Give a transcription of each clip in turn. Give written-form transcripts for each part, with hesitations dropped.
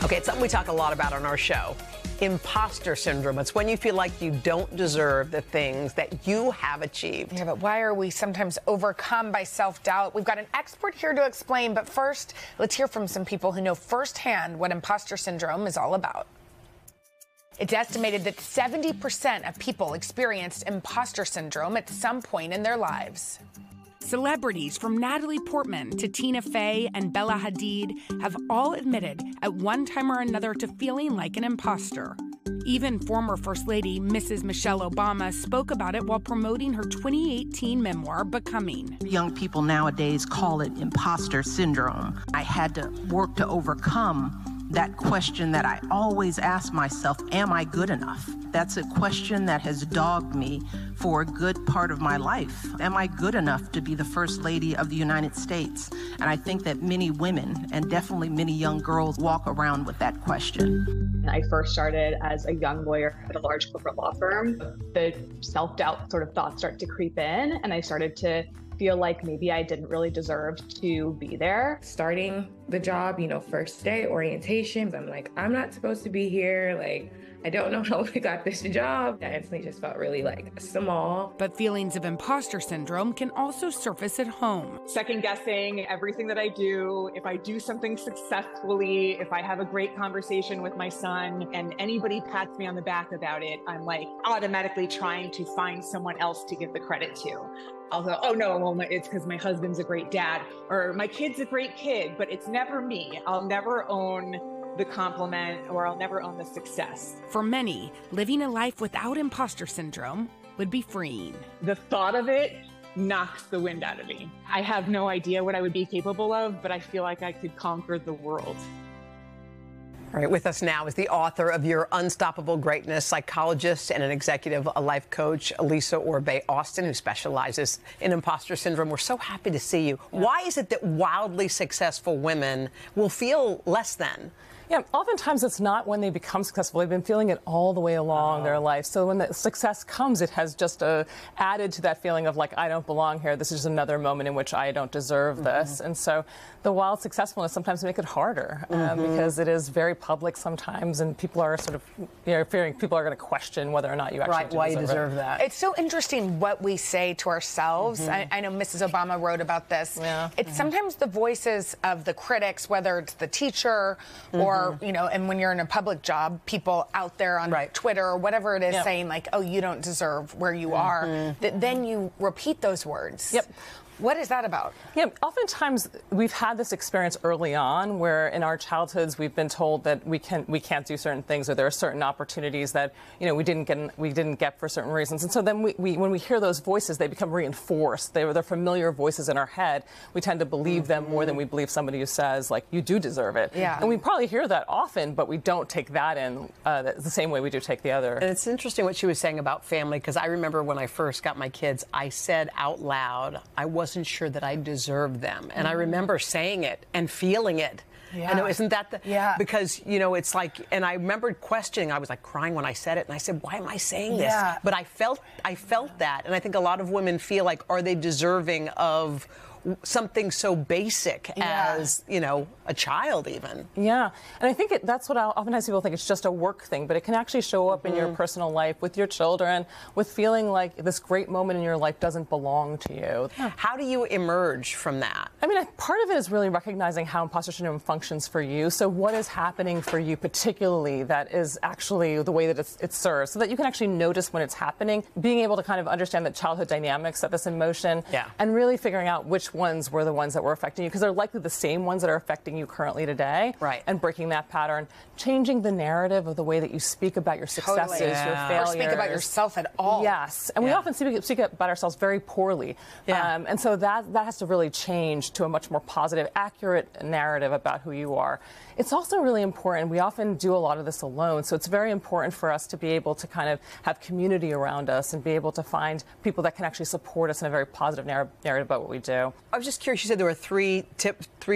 Okay, it's something we talk a lot about on our show. Imposter syndrome. It's when you feel like you don't deserve the things that you have achieved. Yeah, but why are we sometimes overcome by self-doubt? We've got an expert here to explain, but first, let's hear from some people who know firsthand what imposter syndrome is all about. It's estimated that 70% of people experienced imposter syndrome at some point in their lives. Celebrities from Natalie Portman to Tina Fey and Bella Hadid have all admitted at one time or another to feeling like an imposter. Even former First Lady Mrs. Michelle Obama spoke about it while promoting her 2018 memoir, Becoming. Young people nowadays call it imposter syndrome. I had to work to overcome that question that I always ask myself, am I good enough? That's a question that has dogged me for a good part of my life. Am I good enough to be the First Lady of the United States? And I think that many women, and definitely many young girls, walk around with that question. I first started as a young lawyer at a large corporate law firm. The self-doubt sort of thoughts start to creep in, and I started to feel like maybe I didn't really deserve to be there. Starting the job, first day orientation, I'm like, I'm not supposed to be here. Like, I don't know how I got this job. I instantly just felt really small. But feelings of imposter syndrome can also surface at home. Second guessing everything that I do. If I do something successfully, if I have a great conversation with my son and anybody pats me on the back about it, I'm automatically trying to find someone else to give the credit to. I'll go, oh no, well, it's because my husband's a great dad or my kid's a great kid, but it's never me. I'll never own the compliment or I'll never own the success. For many, living a life without imposter syndrome would be freeing. The thought of it knocks the wind out of me. I have no idea what I would be capable of, but I feel like I could conquer the world. All right, with us now is the author of Your Unstoppable Greatness, psychologist and an executive life coach, Lisa Orbé-Austin, who specializes in imposter syndrome. We're so happy to see you. Yeah. Why is it that wildly successful women will feel less than? Yeah, oftentimes it's not when they become successful. They've been feeling it all the way along their life. So when the success comes, it has just added to that feeling of I don't belong here. This is just another moment in which I don't deserve this. And so the wild successfulness sometimes make it harder because it is very public sometimes, and people are sort of fearing people are going to question whether or not you actually why you deserve that. It's so interesting what we say to ourselves. I know Mrs. Obama wrote about this. Yeah. It's sometimes the voices of the critics, whether it's the teacher or and when you're in a public job, people out there on Twitter or whatever it is saying oh, you don't deserve where you are, that then you repeat those words. Yep. What is that about? Yeah, oftentimes we've had this experience early on where in our childhoods we've been told that we can't do certain things, or there are certain opportunities that we didn't get for certain reasons. And so then when we hear those voices, they become reinforced. They're familiar voices in our head. We tend to believe them more than we believe somebody who says you do deserve it. Yeah. And we probably hear that often, but we don't take that in the same way we do take the other. And it's interesting what she was saying about family, because I remember when I first got my kids, I said out loud, I wasn't sure that I deserved them. And I remember saying it and feeling it. Yeah. I know, isn't that the... Yeah. Because, it's and I remember questioning, I was crying when I said it, and I said, why am I saying this? Yeah. But I felt that, and I think a lot that's a feel are they deserving of something so basic as, a child even. Yeah, and I think that's what oftentimes people think it's just a work thing, but it can actually show up in your personal life with your children, with feeling like this great moment in your life doesn't belong to you. Yeah. How do you emerge from that? I mean, part of it is really recognizing how imposter syndrome functions for you. So what is happening for you particularly that is actually the way that it serves, so that you can actually notice when it's happening, being able to kind of understand the childhood dynamics set this in motion, and really figuring out which ones were the ones that were affecting you, because they're likely the same ones that are affecting you currently today, and breaking that pattern, changing the narrative of the way that you speak about your successes, your failures. Or speak about yourself at all. Yes, and we often speak about ourselves very poorly, and so that has to really change to a much more positive, accurate narrative about who you are. It's also really important, we often do a lot of this alone, so it's very important for us to be able to kind of have community around us and be able to find people that can actually support us in a very positive narrative about what we do. I was just curious. You said there were three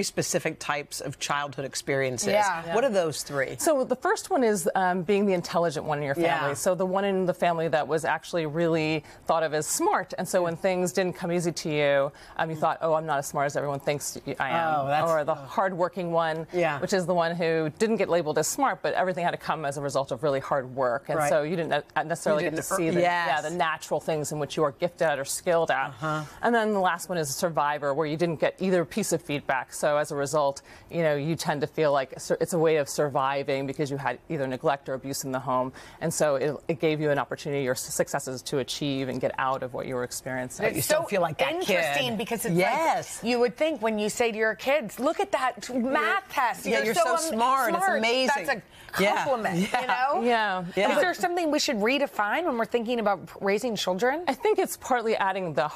specific types of childhood experiences. Yeah. What are those three? So the first one is being the intelligent one in your family. Yeah. So the one in the family that was actually really thought of as smart. And so when things didn't come easy to you, you thought, oh, I'm not as smart as everyone thinks I am. Or the hardworking one, which is the one who didn't get labeled as smart, but everything had to come as a result of really hard work. And so you didn't necessarily get to see the natural things in which you are gifted at or skilled at. And then the last one is a survivor, where you didn't get either piece of feedback. So as a result, you tend to feel like it's a way of surviving because you had either neglect or abuse in the home. And so it gave you an opportunity or successes to achieve and get out of what you were experiencing. You still feel like that interesting kid. Because it's like, you would think when you say to your kids, look at that math test. You're so smart. It's amazing. That's a compliment, you know? Yeah. Is there something we should redefine when we're thinking about raising children? I think it's partly adding the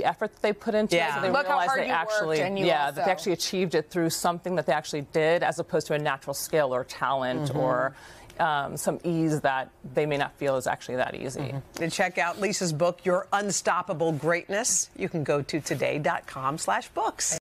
effort that they put into it. So they Look how realize hard they you actually, worked, and that they actually achieved it through something that they actually did, as opposed to a natural skill or talent or some ease that they may not feel is actually that easy. To check out Lisa's book, Your Unstoppable Greatness, you can go to today.com/books.